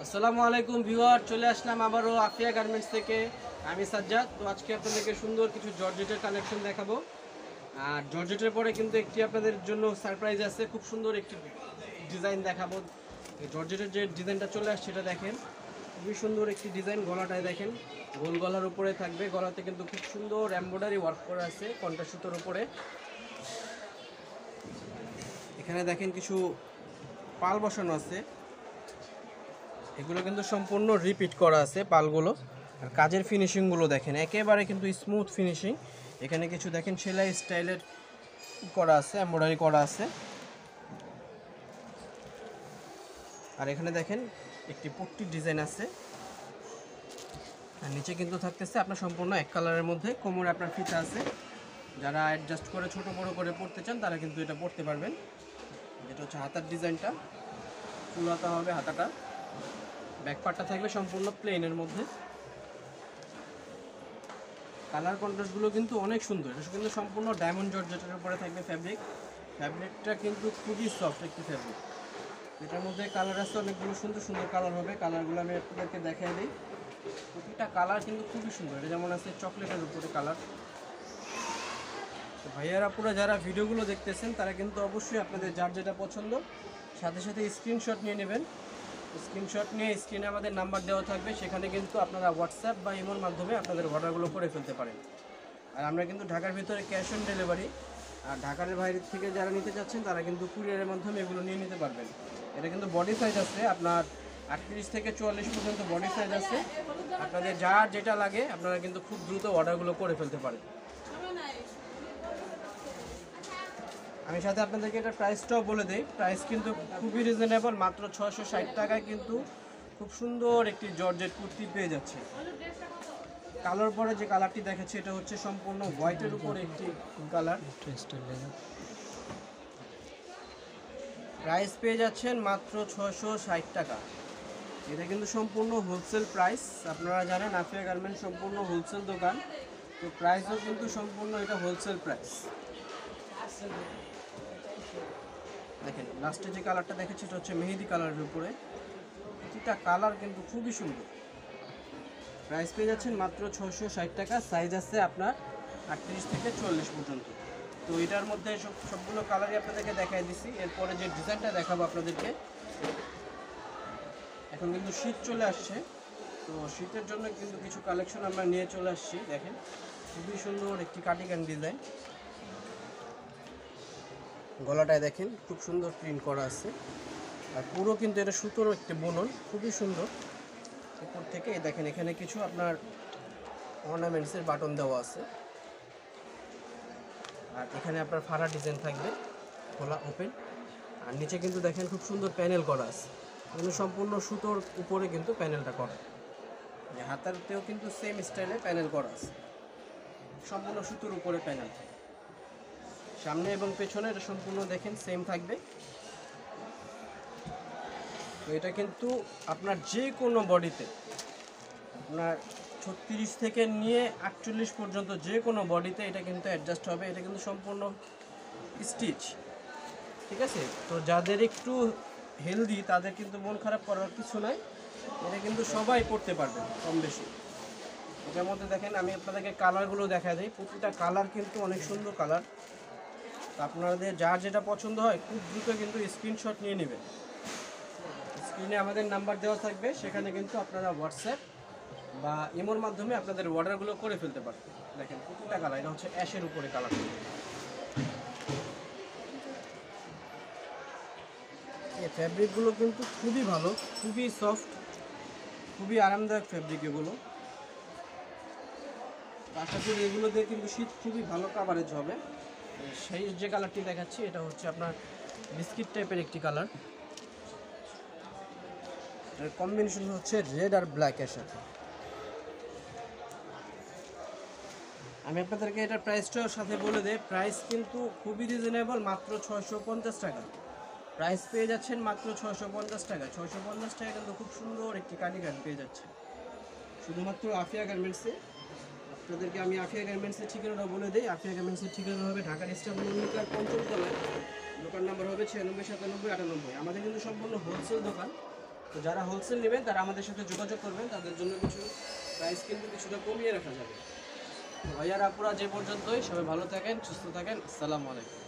আসসালামু আলাইকুম ভিউয়ার, চলে আসলাম আবারও আফিয়া গার্মেন্টস থেকে। আমি সাজ্জাদ। তো আজকে আপনাদেরকে সুন্দর কিছু জর্জেটের কালেকশন দেখাবো। আর জর্জেটের পরে কিন্তু একটি আপনাদের জন্য সারপ্রাইজ আছে, খুব সুন্দর একটি ডিজাইন দেখাবো। জর্জেটের যে ডিজাইনটা চলে আসছে সেটা দেখেন, খুবই সুন্দর একটি ডিজাইন। গলাটায় দেখেন, গোল গলার উপরে থাকবে, গলাতে কিন্তু খুব সুন্দর এমব্রয়ডারি ওয়ার্ক করা আছে কন্টা সুতোর উপরে। এখানে দেখেন কিছু পাল বসানো আছে, এগুলো কিন্তু সম্পূর্ণ রিপিট করা আছে পালগুলো। আর কাজের ফিনিশিংগুলো দেখেন, একেবারে কিন্তু স্মুথ ফিনিশিং। এখানে কিছু দেখেন সেলাই স্টাইলের করা আছে, এমব্রয়ডারি করা আছে। আর এখানে দেখেন একটি পট্টির ডিজাইন আছে। আর নিচে কিন্তু থাকতেছে আপনার সম্পূর্ণ এক কালারের মধ্যে। কোমরে আপনার ফিতা আছে, যারা অ্যাডজাস্ট করে ছোট বড় করে পড়তে চান তারা কিন্তু এটা পড়তে পারবেন। যেটা হচ্ছে হাতার ডিজাইনটা, ফুল হাতা হবে হাতাটা। ব্যাক পার্টটা থাকবে সম্পূর্ণ প্লেনের মধ্যে। কালার কন্ট্রাস্টগুলো কিন্তু অনেক সুন্দর। এটা কিন্তু সম্পূর্ণ ডায়মন্ড জর্জেটের উপরে থাকবে ফ্যাব্রিকটা কিন্তু খুবই সফট একটি ফ্যাব্রিক। এটার মধ্যে কালার আছে অনেকগুলো, সুন্দর সুন্দর কালার হবে। কালারগুলো আমি আপনাদেরকে দেখাই দিই। প্রতিটা কালার কিন্তু খুবই সুন্দর। এটা যেমন আছে চকলেটের উপরে কালার। তো ভাইয়ারা পুরো যারা ভিডিওগুলো দেখতেছেন তারা কিন্তু অবশ্যই আপনাদের যার যেটা পছন্দ সাথে সাথে স্ক্রিনশট নিয়ে নেবেন। স্ক্রিনশট নিয়ে স্ক্রিনে আমাদের নাম্বার দেওয়া থাকবে, সেখানে কিন্তু আপনারা হোয়াটসঅ্যাপ বা ইমোর মাধ্যমে আপনাদের অর্ডারগুলো করে ফেলতে পারেন। আর আমরা কিন্তু ঢাকার ভিতরে ক্যাশ অন ডেলিভারি, আর ঢাকার বাইরে থেকে যারা নিতে চাচ্ছেন তারা কিন্তু কুরিয়ারের মাধ্যমে এগুলো নিয়ে নিতে পারবেন। এটা কিন্তু বডি সাইজ আছে আপনার 38 থেকে 44 পর্যন্ত বডি সাইজ আছে। আপনাদের যার যেটা লাগে আপনারা কিন্তু খুব দ্রুত অর্ডারগুলো করে ফেলতে পারেন। আমি সাথে আপনাদেরকে এটা প্রাইসটাও বলে দিই। প্রাইস কিন্তু খুবই রিজনেবল, মাত্র 660 টাকায় কিন্তু খুব সুন্দর একটি জর্জেট কুর্তি পেয়ে যাচ্ছে। কালার পরে যে কালারটি দেখাচ্ছে এটা হচ্ছে সম্পূর্ণ হোয়াইটের উপরে একটি কালার। প্রাইস পেয়ে যাচ্ছেন মাত্র 660 টাকা। এটা কিন্তু সম্পূর্ণ হোলসেল প্রাইস। আপনারা জানেন আফিয়া গার্মেন্টস সম্পূর্ণ হোলসেল দোকান, তো প্রাইসও কিন্তু সম্পূর্ণ এটা হোলসেল প্রাইস। দেখেন লাস্টে যে কালারটা দেখেছি এটা হচ্ছে মেহেদি কালারের উপরে। প্রতিটা কালার কিন্তু খুবই সুন্দর। প্রাইস পেয়ে যাচ্ছেন মাত্র 660 টাকা। সাইজ আছে আপনার 38 থেকে 44 পর্যন্ত। তো এটার মধ্যে সবগুলো কালারই আপনাদেরকে দেখাই দিছি। এরপরে যে ডিজাইনটা দেখাবো আপনাদেরকে, এখন কিন্তু শীত চলে আসছে, তো শীতের জন্য কিন্তু কিছু কালেকশন আমরা নিয়ে চলে আসছি। দেখেন খুবই সুন্দর একটি কাটিকান ডিজাইন। গলাটায় দেখেন খুব সুন্দর প্রিন্ট করা আছে। আর পুরো কিন্তু এটা সুতোর একটি বুনন, খুবই সুন্দর। উপর থেকে দেখেন এখানে কিছু আপনার অর্নামেন্টসের বাটন দেওয়া আছে। আর এখানে আপনার ফাড়া ডিজাইন থাকবে, খোলা ওপেন। আর নিচে কিন্তু দেখেন খুব সুন্দর প্যানেল করা আছে, কিন্তু সম্পূর্ণ সুতোর উপরে কিন্তু প্যানেলটা করা। হাতারতেও কিন্তু সেম স্টাইলে প্যানেল করা আছে, সম্পূর্ণ সুতোর উপরে প্যানেল। সামনে এবং পেছনে এটা সম্পূর্ণ দেখেন সেম থাকবে। তো এটা কিন্তু আপনার যে কোনো বডিতে, আপনার 36 থেকে নিয়ে 48 পর্যন্ত যে কোনো বডিতে এটা কিন্তু অ্যাডজাস্ট হবে। এটা কিন্তু সম্পূর্ণ স্টিচ, ঠিক আছে? তো যাদের একটু হেলদি তাদের কিন্তু মন খারাপ করার কিছু নাই, এটা কিন্তু সবাই পড়তে পারবে কম বেশি। এটার মধ্যে দেখেন আমি আপনাদেরকে কালারগুলো দেখা দিই। প্রতিটা কালার কিন্তু অনেক সুন্দর কালার। আপনাদের যার যেটা পছন্দ হয় খুব দ্রুত কিন্তু স্ক্রিনশট নিয়ে নেবেন। স্ক্রিনে আমাদের নাম্বার দেওয়া থাকবে, সেখানে কিন্তু আপনারা হোয়াটসঅ্যাপ বা ইমোর মাধ্যমে আপনাদের অর্ডারগুলো করে ফেলতে পারেন। দেখেন প্রতিটা কালার, এটা হচ্ছে অ্যাশের উপরে কালার। এই ফ্যাব্রিকগুলো কিন্তু খুবই ভালো, খুবই সফট, খুবই আরামদায়ক ফ্যাব্রিক এগুলো। আশা করি এগুলো দিয়ে কিন্তু শীত খুবই ভালো কাভারেজ হবে। সেই যে কালারটি দেখাচ্ছি এটা হচ্ছে আপনার বিস্কিট টাইপের একটি কালার। এর কম্বিনেশন হচ্ছে রেড আর ব্ল্যাকের সাথে। আমি আপনাদেরকে এটার প্রাইসটাও সাথে বলে দেই। প্রাইস কিন্তু খুবই রিজনেবল, মাত্র 650 টাকা। প্রাইস পেয়ে যাচ্ছেন মাত্র 650 টাকা। 650 টাকা কিন্তু খুব সুন্দর একটি কার্ডিগান পেয়ে যাচ্ছে শুধুমাত্র আফিয়া গার্মেন্টসে। আপনাদেরকে আমি আফিয়া গার্মেন্টসের ঠিকানাটা বলে দিই। আফিয়া গার্মেন্টসের ঠিকানা হবে ঢাকার ইস্টার্ন পঞ্চম তলায়। দোকান নাম্বার হবে 96 97 98। আমাদের কিন্তু সম্পূর্ণ হোলসেল দোকান। তো যারা হোলসেল নেবেন তারা আমাদের সাথে যোগাযোগ করবেন, তাদের জন্য কিছু প্রাইস কিন্তু কিছুটা কমিয়ে রাখা যাবে। তো ভাইয়ার আপুরা যে পর্যন্তই, সবাই ভালো থাকেন, সুস্থ থাকেন, আসসালামু আলাইকুম।